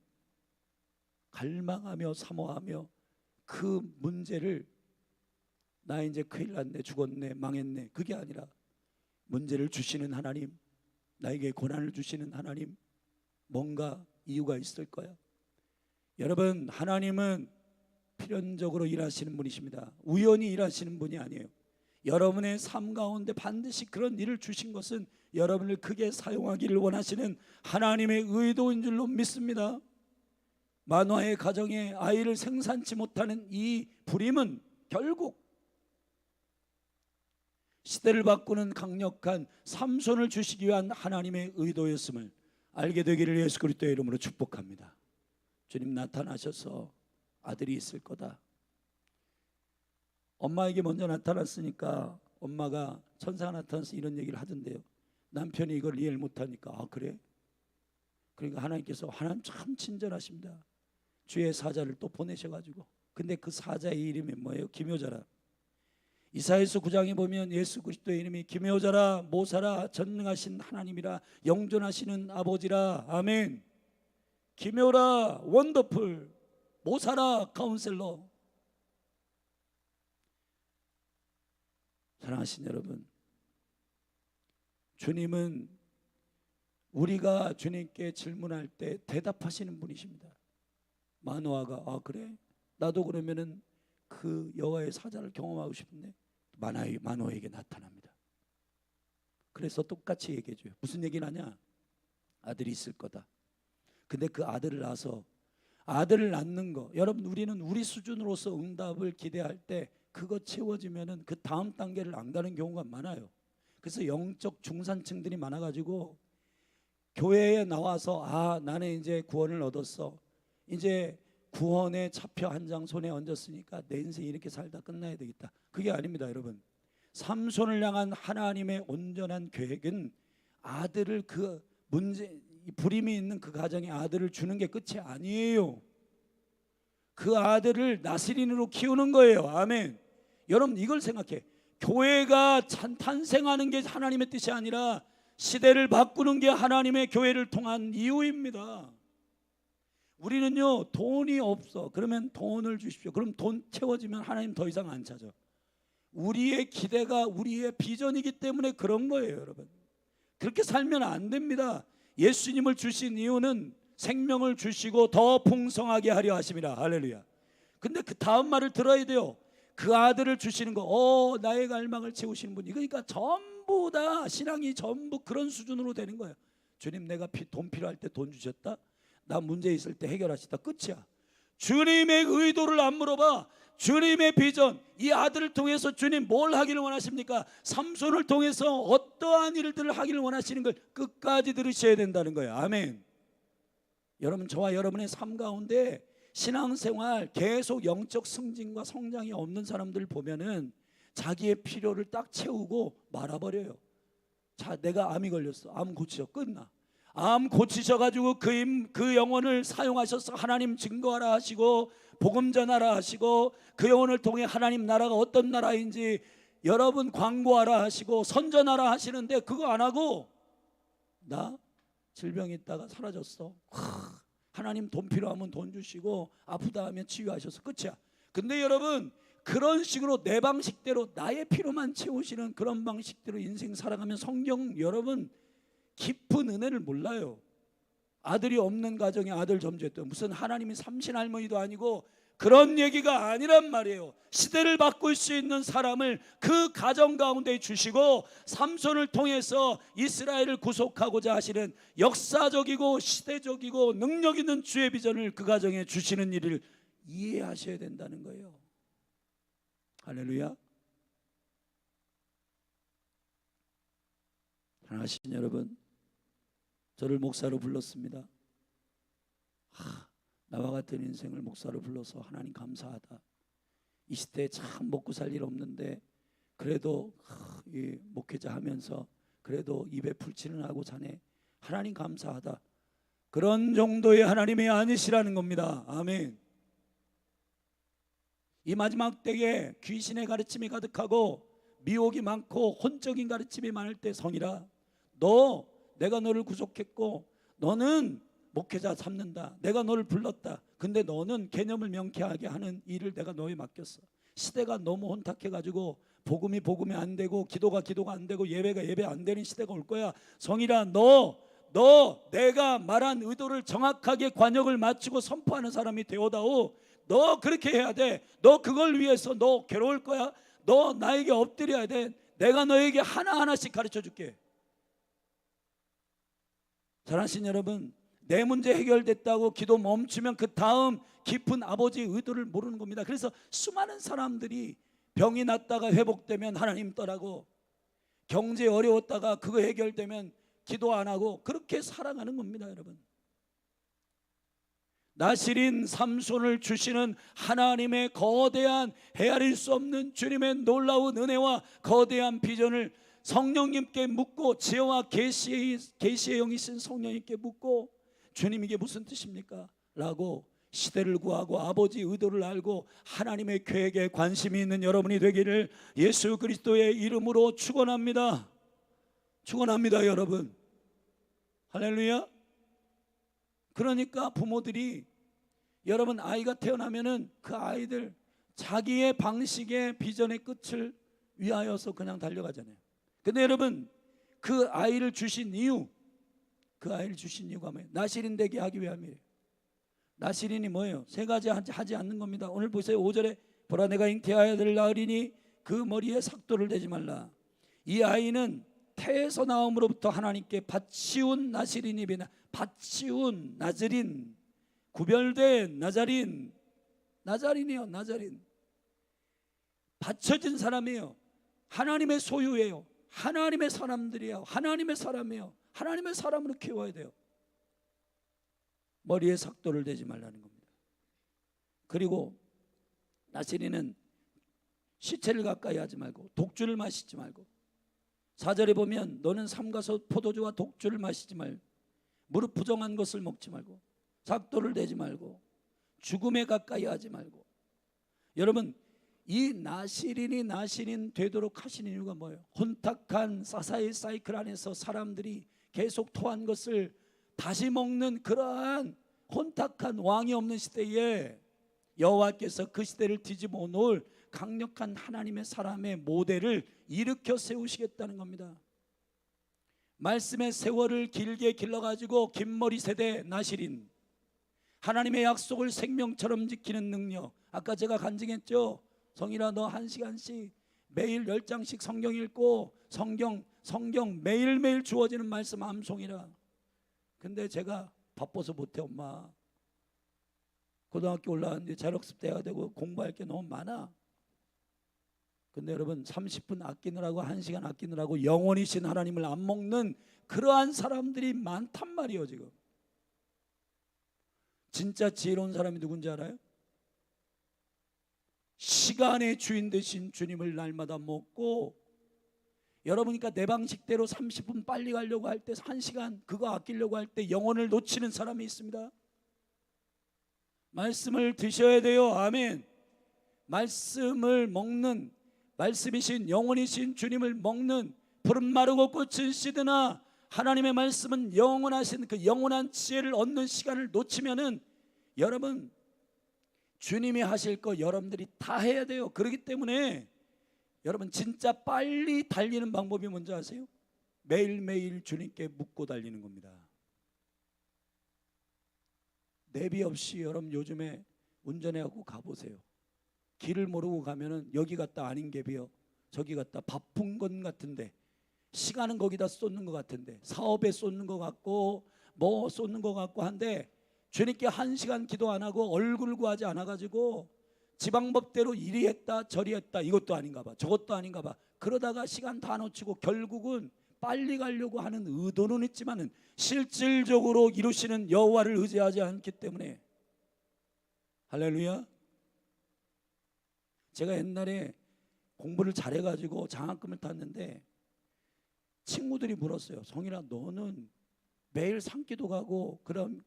갈망하며 사모하며 그 문제를 나 이제 큰일 났네, 죽었네, 망했네, 그게 아니라 문제를 주시는 하나님, 나에게 고난을 주시는 하나님, 뭔가 이유가 있을 거야. 여러분, 하나님은 필연적으로 일하시는 분이십니다. 우연히 일하시는 분이 아니에요. 여러분의 삶 가운데 반드시 그런 일을 주신 것은 여러분을 크게 사용하기를 원하시는 하나님의 의도인 줄로 믿습니다. 만화의 가정에 아이를 생산치 못하는 이 불임은 결국 시대를 바꾸는 강력한 삼손을 주시기 위한 하나님의 의도였음을 알게 되기를 예수 그리스도의 이름으로 축복합니다. 주님 나타나셔서 아들이 있을 거다. 엄마에게 먼저 나타났으니까 엄마가 천사가 나타나서 이런 얘기를 하던데요. 남편이 이걸 이해를 못하니까 아 그래? 그러니까 하나님께서, 하나님 참 친절하십니다. 주의 사자를 또 보내셔가지고, 근데 그 사자의 이름이 뭐예요? 기묘자라. 이사야서 9장에 보면 예수 그리스도의 이름이 기묘자라, 모사라, 전능하신 하나님이라, 영존하시는 아버지라. 아멘. 기묘라, 원더풀, 모사라, 카운셀러. 사랑하신 여러분, 주님은 우리가 주님께 질문할 때 대답하시는 분이십니다. 마노아가 아 그래? 나도 그러면은 그 여호와의 사자를 경험하고 싶은데 마노아에게 나타납니다. 그래서 똑같이 얘기해 줘요. 무슨 얘기를 하냐? 아들이 있을 거다. 근데 그 아들을 낳아서, 아들을 낳는 거, 여러분 우리는 우리 수준으로서 응답을 기대할 때 그거 채워지면은 그 다음 단계를 안 가는 경우가 많아요. 그래서 영적 중산층들이 많아가지고 교회에 나와서 아 나는 이제 구원을 얻었어, 이제 구원의 차표 한 장 손에 얹었으니까 내 인생 이렇게 살다 끝나야 되겠다. 그게 아닙니다. 여러분, 삼손을 향한 하나님의 온전한 계획은 아들을, 그 문제, 불임이 있는 그 가정에 아들을 주는 게 끝이 아니에요. 그 아들을 나스린으로 키우는 거예요. 아멘. 여러분 이걸 생각해. 교회가 탄생하는 게 하나님의 뜻이 아니라 시대를 바꾸는 게 하나님의 교회를 통한 이유입니다. 우리는요 돈이 없어 그러면 돈을 주십시오. 그럼 돈 채워지면 하나님 더 이상 안 찾아. 우리의 기대가 우리의 비전이기 때문에 그런 거예요. 여러분 그렇게 살면 안 됩니다. 예수님을 주신 이유는 생명을 주시고 더 풍성하게 하려 하심이라. 할렐루야. 근데 그 다음 말을 들어야 돼요. 그 아들을 주시는 거, 나의 갈망을 채우시는 분이. 그러니까 전부 다 신앙이 전부 그런 수준으로 되는 거예요. 주님 내가 돈 필요할 때 돈 주셨다, 나 문제 있을 때 해결하시다, 끝이야. 주님의 의도를 안 물어봐. 주님의 비전, 이 아들을 통해서 주님 뭘 하기를 원하십니까? 삼손을 통해서 어떠한 일들을 하기를 원하시는 걸 끝까지 들으셔야 된다는 거예요. 아멘. 여러분 저와 여러분의 삶 가운데 신앙생활 계속 영적 승진과 성장이 없는 사람들 보면은 자기의 필요를 딱 채우고 말아버려요. 자 내가 암이 걸렸어, 암 고치셔, 끝나. 암 고치셔가지고 그 영혼을 사용하셔서 하나님 증거하라 하시고 복음 전하라 하시고 그 영혼을 통해 하나님 나라가 어떤 나라인지 여러분 광고하라 하시고 선전하라 하시는데 그거 안 하고 나 질병 있다가 사라졌어. 하나님 돈 필요하면 돈 주시고 아프다 하면 치유하셔서 끝이야. 근데 여러분 그런 식으로 내 방식대로 나의 필요만 채우시는 그런 방식대로 인생 살아가면 성경 여러분 깊은 은혜를 몰라요. 아들이 없는 가정에 아들 점주했던 무슨 하나님이 삼신할머니도 아니고 그런 얘기가 아니란 말이에요. 시대를 바꿀 수 있는 사람을 그 가정 가운데 주시고 삼손을 통해서 이스라엘을 구속하고자 하시는 역사적이고 시대적이고 능력 있는 주의 비전을 그 가정에 주시는 일을 이해하셔야 된다는 거예요. 할렐루야. 사랑하신 여러분, 저를 목사로 불렀습니다. 나와 같은 인생을 목사로 불러서 하나님 감사하다. 이 시대에 참 먹고 살 일 없는데 그래도 이 목회자 하면서 그래도 입에 풀칠은 하고 자네 하나님 감사하다. 그런 정도의 하나님이 아니시라는 겁니다. 아멘. 이 마지막 때에 귀신의 가르침이 가득하고 미혹이 많고 혼적인 가르침이 많을 때 성이라 내가 너를 구속했고 너는 목회자 삼는다. 내가 너를 불렀다. 근데 너는 개념을 명쾌하게 하는 일을 내가 너에 맡겼어. 시대가 너무 혼탁해가지고 복음이 안 되고 기도가 안 되고 예배가 예배 안 되는 시대가 올 거야. 성이라 너 내가 말한 의도를 정확하게 관역을 맞추고 선포하는 사람이 되어다오. 너 그렇게 해야 돼. 너 그걸 위해서 너 괴로울 거야. 너 나에게 엎드려야 돼. 내가 너에게 하나하나씩 가르쳐 줄게. 잘하신 여러분, 내 문제 해결됐다고 기도 멈추면 그 다음 깊은 아버지의 의도를 모르는 겁니다. 그래서 수많은 사람들이 병이 났다가 회복되면 하나님 떠나고 경제 어려웠다가 그거 해결되면 기도 안 하고 그렇게 살아가는 겁니다. 여러분, 나실인 삼손을 주시는 하나님의 거대한 헤아릴 수 없는 주님의 놀라운 은혜와 거대한 비전을 성령님께 묻고 지혜와 계시의 영이신 성령님께 묻고 주님 이게 무슨 뜻입니까? 라고 시대를 구하고 아버지 의도를 알고 하나님의 계획에 관심이 있는 여러분이 되기를 예수 그리스도의 이름으로 축원합니다. 축원합니다. 여러분, 할렐루야. 그러니까 부모들이 여러분 아이가 태어나면은 그 아이들 자기의 방식의 비전의 끝을 위하여서 그냥 달려가잖아요. 근데 여러분 그 아이를 주신 이유가 뭐예요? 나실인 되게 하기 위함이에요. 나실인이 뭐예요? 세 가지 하지 않는 겁니다. 오늘 보세요. 5절에 보라 내가 잉태하여 될 나으리니 그 머리에 삭도를 대지 말라. 이 아이는 태에서 나옴으로부터 하나님께 바치운 나실인이 바치운 나자린, 구별된 나자린이요. 나자린 바쳐진 사람이에요. 하나님의 소유예요. 하나님의 사람들이에요. 하나님의 사람이에요. 하나님의 사람으로 키워야 돼요. 머리에 삭도를 대지 말라는 겁니다. 그리고 나시리는 시체를 가까이 하지 말고 독주를 마시지 말고 4절에 보면 너는 삼과 포도주와 독주를 마시지 말고 무릎 부정한 것을 먹지 말고 삭도를 대지 말고 죽음에 가까이 하지 말고. 여러분 이 나실인 되도록 하신 이유가 뭐예요? 혼탁한 사사의 사이클 안에서 사람들이 계속 토한 것을 다시 먹는 그러한 혼탁한 왕이 없는 시대에 여호와께서 그 시대를 뒤집어 놓을 강력한 하나님의 사람의 모델을 일으켜 세우시겠다는 겁니다. 말씀의 세월을 길게 길러가지고 긴머리 세대 나실인, 하나님의 약속을 생명처럼 지키는 능력. 아까 제가 간증했죠. 성일아 너 1시간씩 매일 10장씩 성경 읽고 성경 매일매일 주어지는 말씀 암송이라. 근데 제가 바빠서 못해. 엄마 고등학교 올라왔는데 자력습 돼야 되고 공부할 게 너무 많아. 근데 여러분 30분 아끼느라고 1시간 아끼느라고 영원이신 하나님을 안 먹는 그러한 사람들이 많단 말이에요. 지금 진짜 지혜로운 사람이 누군지 알아요? 시간의 주인 되신 주님을 날마다 먹고, 여러분이니까 내 방식대로 30분 빨리 가려고 할 때 1시간 그거 아끼려고 할 때 영혼을 놓치는 사람이 있습니다. 말씀을 드셔야 돼요. 아멘. 말씀을 먹는, 말씀이신 영원이신 주님을 먹는, 푸른 마르고 꽃은 시드나 하나님의 말씀은 영원하신 그 영원한 지혜를 얻는 시간을 놓치면은 여러분 주님이 하실 거 여러분들이 다 해야 돼요. 그렇기 때문에 여러분 진짜 빨리 달리는 방법이 뭔지 아세요? 매일매일 주님께 묻고 달리는 겁니다. 내비 없이 여러분 요즘에 운전해갖고 가보세요. 길을 모르고 가면은 여기 갔다 아닌 갭이요, 저기 갔다 바쁜 건 같은데 시간은 거기다 쏟는 것 같은데 사업에 쏟는 것 같고 뭐 쏟는 것 같고 한데 주님께 1시간 기도 안 하고 얼굴 구하지 않아 가지고 지방법대로 이리 했다 저리 했다, 이것도 아닌가 봐 저것도 아닌가 봐 그러다가 시간 다 놓치고 결국은 빨리 가려고 하는 의도는 있지만은 실질적으로 이루시는 여호와를 의지하지 않기 때문에. 할렐루야. 제가 옛날에 공부를 잘해가지고 장학금을 탔는데 친구들이 물었어요. 성일아, 너는 매일 산기도 가고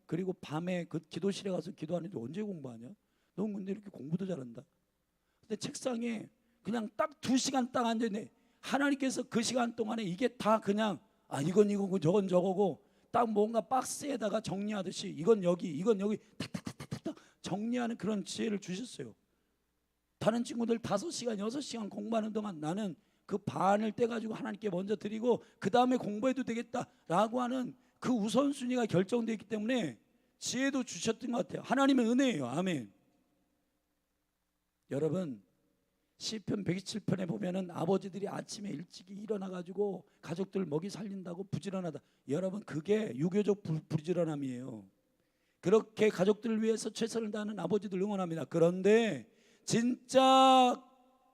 그리고 밤에 그 기도실에 가서 기도하는데 언제 공부하냐? 넌 근데 이렇게 공부도 잘한다. 근데 책상에 그냥 딱 2시간 딱 앉아있네. 하나님께서 그 시간 동안에 이게 다 그냥 이건 이거고 저건 저거고 딱 뭔가 박스에다가 정리하듯이 이건 여기 탁탁탁탁탁 정리하는 그런 지혜를 주셨어요. 다른 친구들 5시간 6시간 공부하는 동안 나는 그 반을 떼가지고 하나님께 먼저 드리고 그 다음에 공부해도 되겠다라고 하는 그 우선순위가 결정되어 있기 때문에 지혜도 주셨던 것 같아요. 하나님의 은혜예요. 아멘. 여러분, 시편 127편에 보면은 아버지들이 아침에 일찍 일어나가지고 가족들 먹이 살린다고 부지런하다. 여러분, 그게 유교적 부지런함이에요. 그렇게 가족들을 위해서 최선을 다하는 아버지들 응원합니다. 그런데 진짜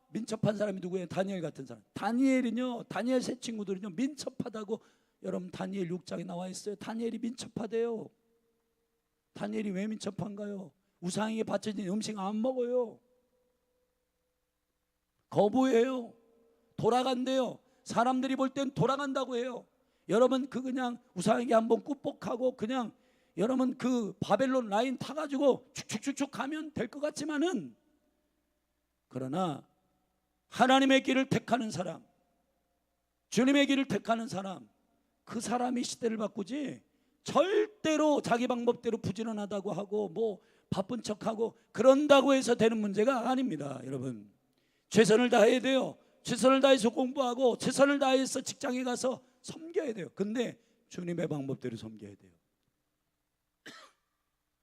민첩한 사람이 누구예요? 다니엘 같은 사람. 다니엘 세 친구들은요 민첩하다고. 여러분, 다니엘 6장에 나와 있어요. 다니엘이 민첩하대요. 다니엘이 왜 민첩한가요? 우상에게 바쳐진 음식 안 먹어요. 거부해요. 돌아간대요. 사람들이 볼 땐 돌아간다고 해요. 여러분, 그냥 우상에게 한번 꾹뻑하고 그냥 여러분 그 바벨론 라인 타가지고 축축축축 가면 될 것 같지만은, 그러나 하나님의 길을 택하는 사람, 주님의 길을 택하는 사람, 그 사람이 시대를 바꾸지 절대로 자기 방법대로 부지런하다고 하고 뭐 바쁜 척하고 그런다고 해서 되는 문제가 아닙니다. 여러분, 최선을 다해야 돼요. 최선을 다해서 공부하고 최선을 다해서 직장에 가서 섬겨야 돼요. 근데 주님의 방법대로 섬겨야 돼요.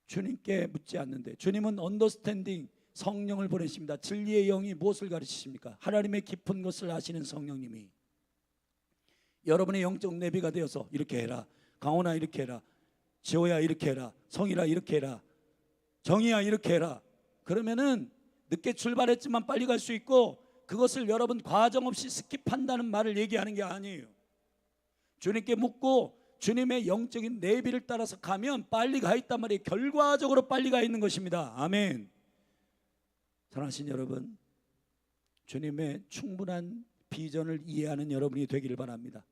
주님께 묻지 않는데, 주님은 언더스탠딩 성령을 보내십니다. 진리의 영이 무엇을 가르치십니까? 하나님의 깊은 것을 아시는 성령님이 여러분의 영적 내비가 되어서 이렇게 해라, 강원아 이렇게 해라, 지호야 이렇게 해라, 성이라 이렇게 해라, 정이야 이렇게 해라. 그러면은 늦게 출발했지만 빨리 갈 수 있고, 그것을 여러분 과정 없이 스킵한다는 말을 얘기하는 게 아니에요. 주님께 묻고 주님의 영적인 내비를 따라서 가면 빨리 가 있단 말이에요. 결과적으로 빨리 가 있는 것입니다. 아멘. 사랑하신 여러분, 주님의 충분한 비전을 이해하는 여러분이 되기를 바랍니다.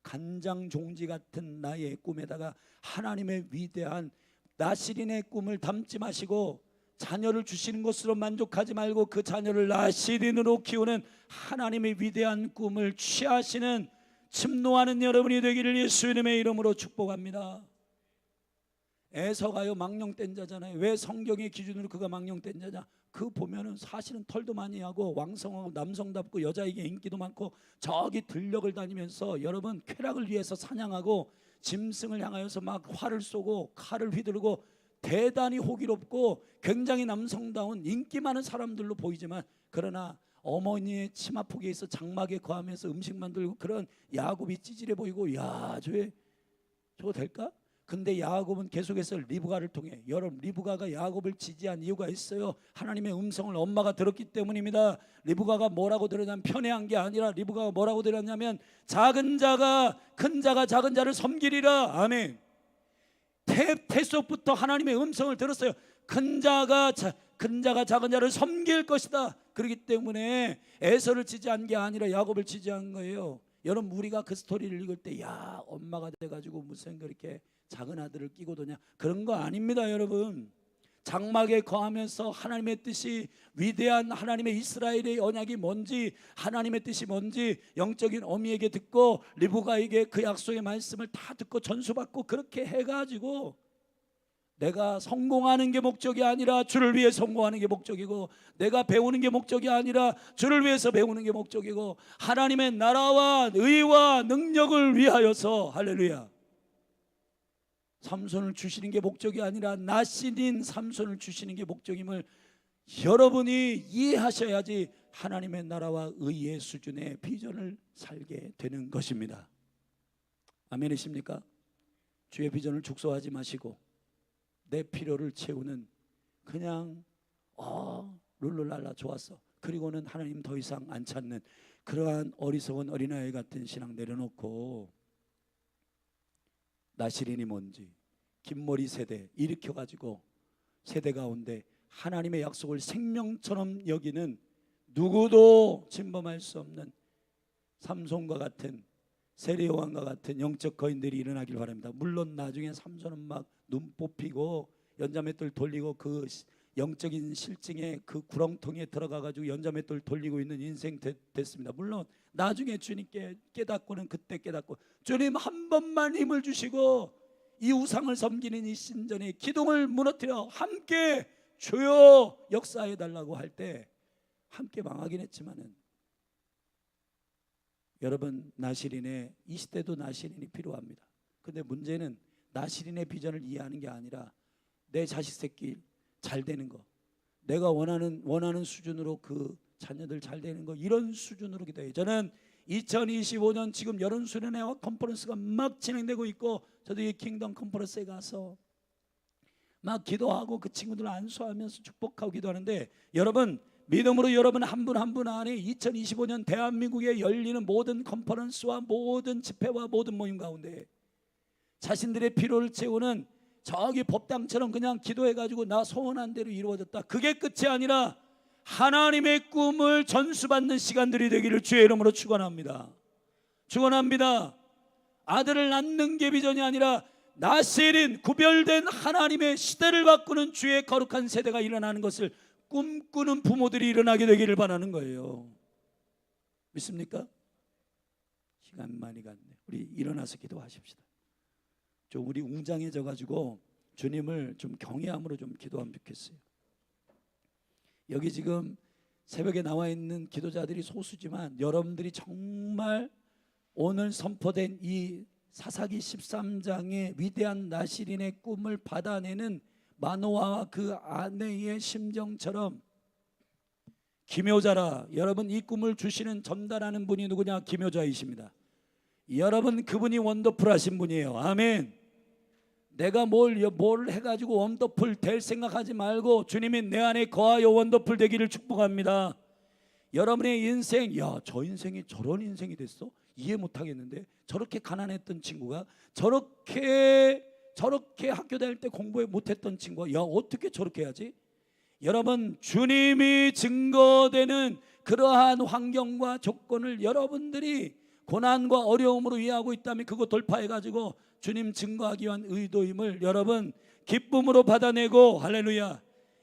간장 종지 같은 나의 꿈에다가 하나님의 위대한 나시린의 꿈을 담지 마시고 자녀를 주시는 것으로 만족하지 말고 그 자녀를 나시린으로 키우는 하나님의 위대한 꿈을 취하시는 침노하는 여러분이 되기를 예수님의 이름으로 축복합니다. 에서가요 망령된 자잖아요. 왜 성경의 기준으로 그가 망령된 자냐? 그 보면은 사실은 털도 많이 하고 왕성하고 남성답고 여자에게 인기도 많고 저기 들녘을 다니면서 여러분 쾌락을 위해서 사냥하고 짐승을 향하여서 막 활을 쏘고 칼을 휘두르고 대단히 호기롭고 굉장히 남성다운 인기 많은 사람들로 보이지만, 그러나 어머니의 치마폭에서 장막에 거하면서 음식 만들고 그런 야곱이 찌질해 보이고, 야 저거 될까? 근데 야곱은 계속해서 리브가를 통해, 여러분 리브가가 야곱을 지지한 이유가 있어요. 하나님의 음성을 엄마가 들었기 때문입니다. 리브가가 뭐라고 들었냐면 편애한 게 아니라 리브가가 뭐라고 들었냐면 작은 자가 큰 자가 작은 자를 섬기리라. 아멘. 태속부터 하나님의 음성을 들었어요. 큰 자가 작은 자를 섬길 것이다. 그렇기 때문에 에서를 지지한 게 아니라 야곱을 지지한 거예요. 여러분, 우리가 그 스토리를 읽을 때 야 엄마가 돼가지고 무슨 그렇게 작은 아들을 끼고 도냐, 그런 거 아닙니다. 여러분, 장막에 거하면서 하나님의 뜻이, 위대한 하나님의 이스라엘의 언약이 뭔지, 하나님의 뜻이 뭔지 영적인 어미에게 듣고 리브가에게 그 약속의 말씀을 다 듣고 전수받고 그렇게 해가지고 내가 성공하는 게 목적이 아니라 주를 위해 성공하는 게 목적이고, 내가 배우는 게 목적이 아니라 주를 위해서 배우는 게 목적이고, 하나님의 나라와 의와 능력을 위하여서, 할렐루야, 삼손을 주시는 게 목적이 아니라 나신인 삼손을 주시는 게 목적임을 여러분이 이해하셔야지 하나님의 나라와 의의 수준의 비전을 살게 되는 것입니다. 아멘이십니까? 주의 비전을 축소하지 마시고 내 필요를 채우는 그냥 룰루랄라 좋았어, 그리고는 하나님 더 이상 안 찾는 그러한 어리석은 어린아이 같은 신앙 내려놓고 나시린이 뭔지 긴머리 세대 일으켜가지고 세대 가운데 하나님의 약속을 생명처럼 여기는 누구도 침범할 수 없는 삼손과 같은 세례요한과 같은 영적 거인들이 일어나길 바랍니다. 물론 나중에 삼손은 막 눈 뽑히고 연자맷돌 돌리고 그 영적인 실증에 그 구렁텅이에 들어가가지고 연자맷돌 돌리고 있는 인생 됐습니다. 물론 나중에 주님께 깨닫고는 그때 깨닫고, 주님 한 번만 힘을 주시고 이 우상을 섬기는 이 신전의 기둥을 무너뜨려 함께 주여 역사해 달라고 할 때 함께 망하긴 했지만은, 여러분 나시린의 이 시대도 나시린이 필요합니다. 근데 문제는 나시린의 비전을 이해하는 게 아니라 내 자식 새끼 잘 되는 거, 내가 원하는 수준으로 그 자녀들 잘 되는 거, 이런 수준으로 기도해요. 저는 2025년 지금 여름 수련회와 컨퍼런스가 막 진행되고 있고, 저도 이 킹덤 컨퍼런스에 가서 막 기도하고 그 친구들 안수하면서 축복하고 기도하는데, 여러분 믿음으로 여러분 한 분 한 분 안에 2025년 대한민국에 열리는 모든 컨퍼런스와 모든 집회와 모든 모임 가운데 자신들의 필요를 채우는, 저기 법당처럼 그냥 기도해가지고 나 소원한 대로 이루어졌다, 그게 끝이 아니라 하나님의 꿈을 전수받는 시간들이 되기를 주의 이름으로 축원합니다. 축원합니다. 아들을 낳는 게 비전이 아니라 나시린 구별된 하나님의 시대를 바꾸는 주의 거룩한 세대가 일어나는 것을 꿈꾸는 부모들이 일어나게 되기를 바라는 거예요. 믿습니까? 시간 많이 갔네. 우리 일어나서 기도하십시다. 좀 우리 웅장해져 가지고 주님을 좀 경외함으로 좀 기도하면 좋겠어요. 여기 지금 새벽에 나와 있는 기도자들이 소수지만 여러분들이 정말 오늘 선포된 이 사사기 13장의 위대한 나시린의 꿈을 받아내는 마노아와 그 아내의 심정처럼 기묘자라, 여러분 이 꿈을 주시는 전달하는 분이 누구냐? 기묘자이십니다. 여러분 그분이 원더풀하신 분이에요. 아멘. 내가 뭘 해가지고 원더풀 될 생각하지 말고 주님이 내 안에 거하여 원더풀 되기를 축복합니다. 여러분의 인생, 야, 저 인생이 저런 인생이 됐어? 이해 못하겠는데, 저렇게 가난했던 친구가 저렇게 학교 다닐 때 공부 못했던 친구가 야 어떻게 저렇게 해야지? 여러분 주님이 증거되는 그러한 환경과 조건을 여러분들이 고난과 어려움으로 이해하고 있다면 그거 돌파해가지고 주님 증거하기 위한 의도임을 여러분 기쁨으로 받아내고, 할렐루야,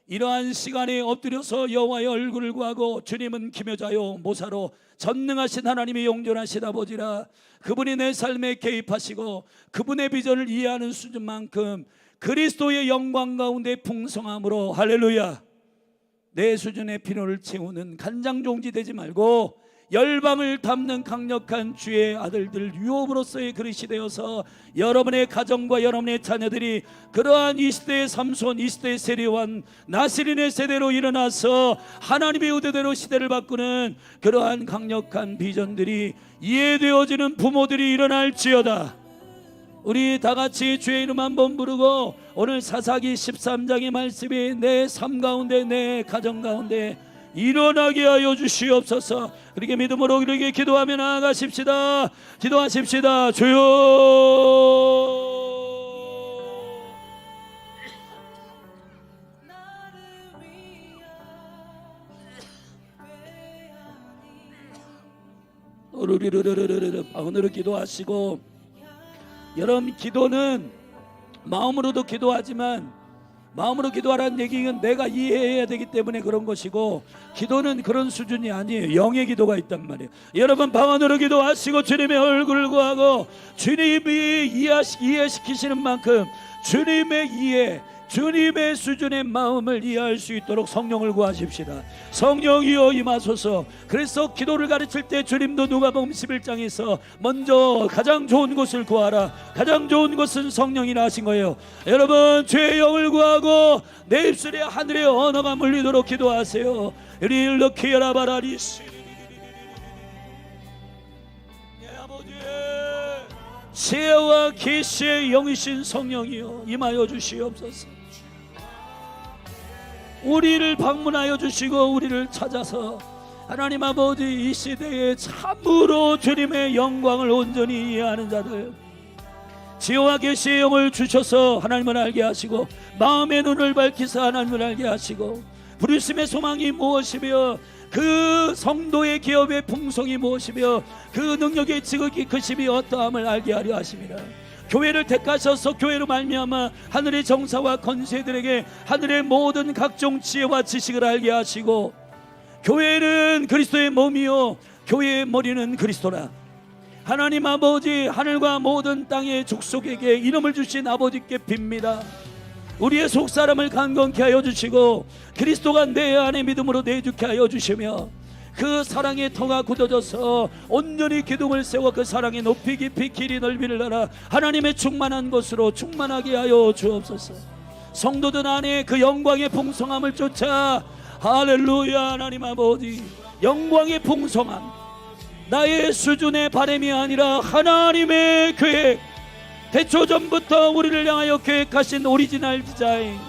이러한 시간에 엎드려서 여호와의 얼굴을 구하고, 주님은 기묘자요 모사로 전능하신 하나님의 용존하신 아버지라, 그분이 내 삶에 개입하시고 그분의 비전을 이해하는 수준만큼 그리스도의 영광 가운데 풍성함으로, 할렐루야, 내 수준의 필요를 채우는 간장종지 되지 말고 열방을 담는 강력한 주의 아들들 유업으로서의 그릇이 되어서 여러분의 가정과 여러분의 자녀들이 그러한 이 시대의 삼손, 이 시대의 세례요한, 나시린의 세대로 일어나서 하나님의 의도대로 시대를 바꾸는 그러한 강력한 비전들이 이해되어지는 부모들이 일어날지어다. 우리 다같이 주의 이름 한번 부르고 오늘 사사기 13장의 말씀이 내 삶 가운데, 내 가정 가운데 일어나게 하여 주시옵소서. 그렇게 믿음으로 그렇게 기도하며 나아가십시다. 기도하십시다. 주여, 방언으로 기도하시고, 여러분 기도는 마음으로도 기도하지만 마음으로 기도하라는 얘기는 내가 이해해야 되기 때문에 그런 것이고, 기도는 그런 수준이 아니에요. 영의 기도가 있단 말이에요. 여러분 방언으로 기도하시고 주님의 얼굴을 구하고 주님이 이해시키시는 만큼 주님의 이해, 주님의 수준의 마음을 이해할 수 있도록 성령을 구하십시다. 성령이여 임하소서. 그래서 기도를 가르칠 때 주님도 누가복음 11장에서 먼저 가장 좋은 것을 구하라, 가장 좋은 것은 성령이라 하신 거예요. 여러분, 죄의 영을 구하고 내 입술에 하늘의 언어가 물리도록 기도하세요. 릴러키라바라리스. 지혜와 계시의 영이신 성령이여 임하여 주시옵소서. 우리를 방문하여 주시고 우리를 찾아서 하나님 아버지 이 시대에 참으로 주님의 영광을 온전히 이해하는 자들, 지혜와 계시의 영을 주셔서 하나님을 알게 하시고 마음의 눈을 밝히사 하나님을 알게 하시고 부르심의 소망이 무엇이며 그 성도의 기업의 풍성이 무엇이며 그 능력의 지극히 크심이 어떠함을 알게 하려 하십니다. 교회를 택하셔서 교회로 말미암아 하늘의 정사와 권세들에게 하늘의 모든 각종 지혜와 지식을 알게 하시고, 교회는 그리스도의 몸이요 교회의 머리는 그리스도라. 하나님 아버지, 하늘과 모든 땅의 족속에게 이름을 주신 아버지께 빕니다. 우리의 속사람을 강건케 하여 주시고 그리스도가 내 안에 믿음으로 내주게 하여 주시며 그 사랑의 터가 굳어져서 온전히 기둥을 세워 그 사랑의 높이 깊이 길이 넓이를 나라 하나님의 충만한 것으로 충만하게 하여 주옵소서. 성도들 안에 그 영광의 풍성함을 쫓아 할렐루야. 하나님 아버지, 영광의 풍성함, 나의 수준의 바람이 아니라 하나님의 계획, 태초전부터 우리를 향하여 계획하신 오리지널 디자인,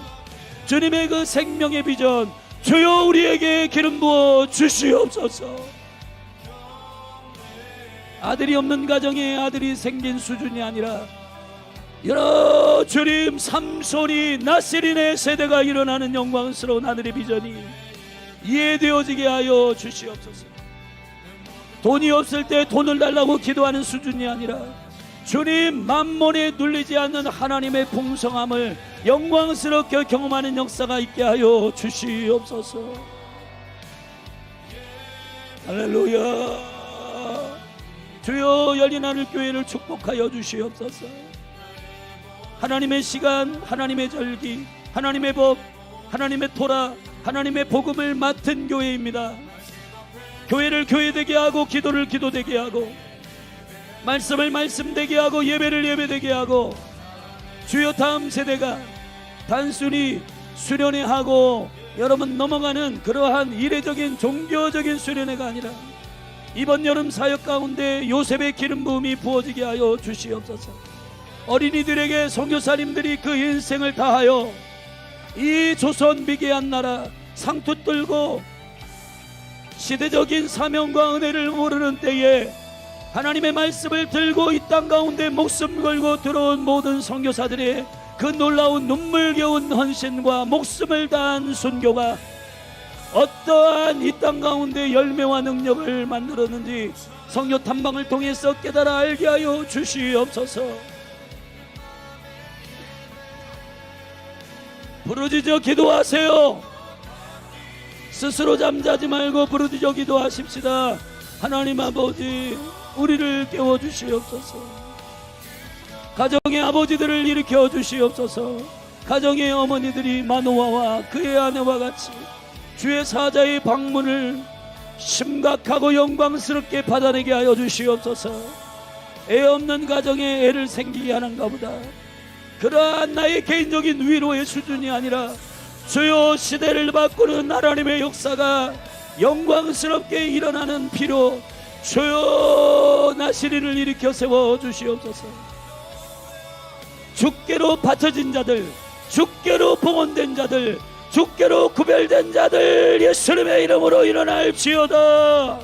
주님의 그 생명의 비전, 주여 우리에게 기름 부어 주시옵소서. 아들이 없는 가정에 아들이 생긴 수준이 아니라 여러 주님 삼손이 나세린의 세대가 일어나는 영광스러운 하늘의 비전이 이해되어지게 하여 주시옵소서. 돈이 없을 때 돈을 달라고 기도하는 수준이 아니라 주님 만몬에 눌리지 않는 하나님의 풍성함을 영광스럽게 경험하는 역사가 있게 하여 주시옵소서. 할렐루야. 주여 열린 하늘 교회를 축복하여 주시옵소서. 하나님의 시간, 하나님의 절기, 하나님의 법, 하나님의 토라, 하나님의 복음을 맡은 교회입니다. 교회를 교회되게 하고 기도를 기도되게 하고 말씀을 말씀되게 하고 예배를 예배되게 하고, 주여 다음 세대가 단순히 수련회하고 여러분 넘어가는 그러한 이례적인 종교적인 수련회가 아니라 이번 여름 사역 가운데 요셉의 기름 부음이 부어지게 하여 주시옵소서. 어린이들에게 선교사님들이 그 인생을 다하여 이 조선 미개한 나라 상투 떨고 시대적인 사명과 은혜를 모르는 때에 하나님의 말씀을 들고 이 땅 가운데 목숨 걸고 들어온 모든 선교사들의 그 놀라운 눈물겨운 헌신과 목숨을 다한 순교가 어떠한 이 땅 가운데 열매와 능력을 만들었는지 성교 탐방을 통해서 깨달아 알게 하여 주시옵소서. 부르짖어 기도하세요. 스스로 잠자지 말고 부르짖어 기도하십시다. 하나님 아버지, 우리를 깨워주시옵소서. 가정의 아버지들을 일으켜 주시옵소서. 가정의 어머니들이 마노아와 그의 아내와 같이 주의 사자의 방문을 심각하고 영광스럽게 받아내게 하여 주시옵소서. 애 없는 가정에 애를 생기게 하는가 보다. 그러한 나의 개인적인 위로의 수준이 아니라 주여 시대를 바꾸는 하나님의 역사가 영광스럽게 일어나는 피로 주여 나시린을 일으켜 세워 주시옵소서. 주께로 바쳐진 자들, 주께로 봉헌된 자들, 주께로 구별된 자들 예수님의 이름으로 일어날지어다.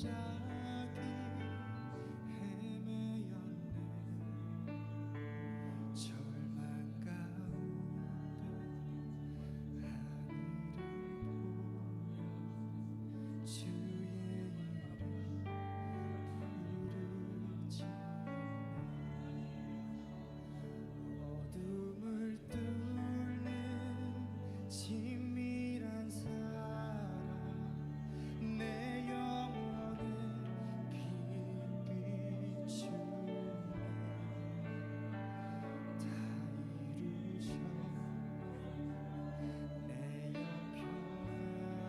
무작위 헤매였네. 절망 가운데 하늘을 보여 주의 이름 부르짖네. 어둠을 뚫는 친밀한 사랑 내 영혼에 빛 비추네. 다 이루셔 내 형편에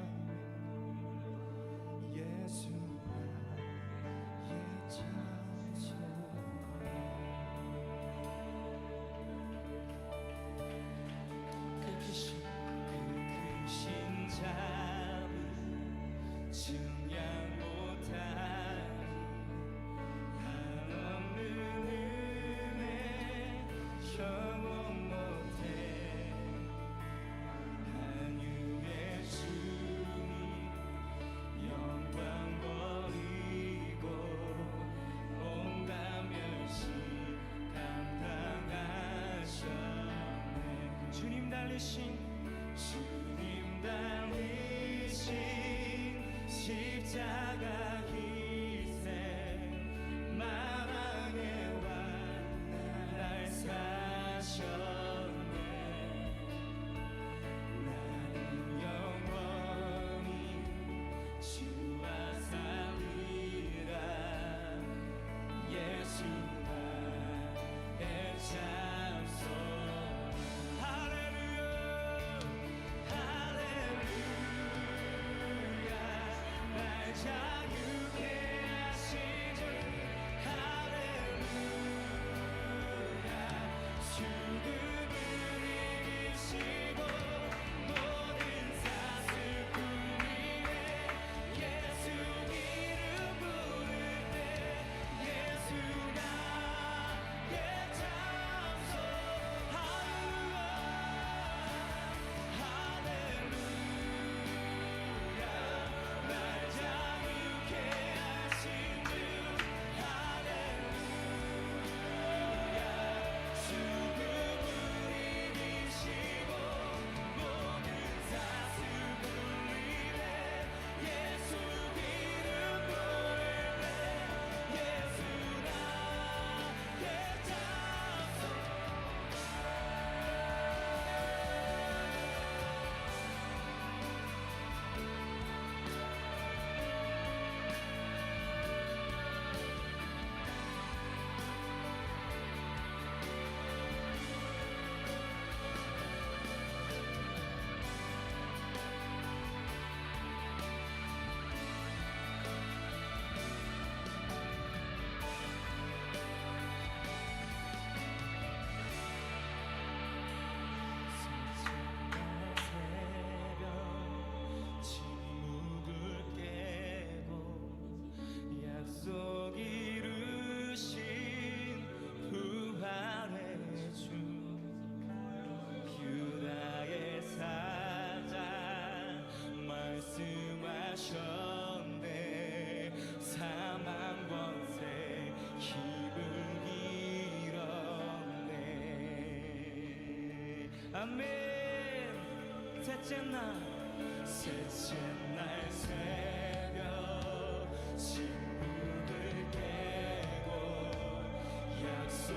예수 나의 찬송. 그 크신 자비 증량 못하니 한없는 은혜 영원 못해. 한유의 주님 영광 버리고 온갖 멸시 감당하셨네. 주님 달리신 십자가 희생 마방에 와 날 사셨네. 나는 영원히 주와 살리라. 예수 나의 찬송. 할렐루야 할렐루야. 날 자유케 하신 주 할렐루야. 죽음을 이기시고 모든 사슬픔 위에 예수 이름 부를 때 예수 나의 찬송. 할렐루야 할렐루야. 날 자유케 하신 주 할렐루야. 죽음을 이기시고 모든 사슬픔 위에 예수 이름 부를 때 예수 나의 찬송. 침묵을 깨고 약속 이루신 부활의 주 유다의 사자 말씀하셨네. 사망 권세 힘을 잃었네. 아멘. 셋째 날 새벽 침묵을 깨고 약속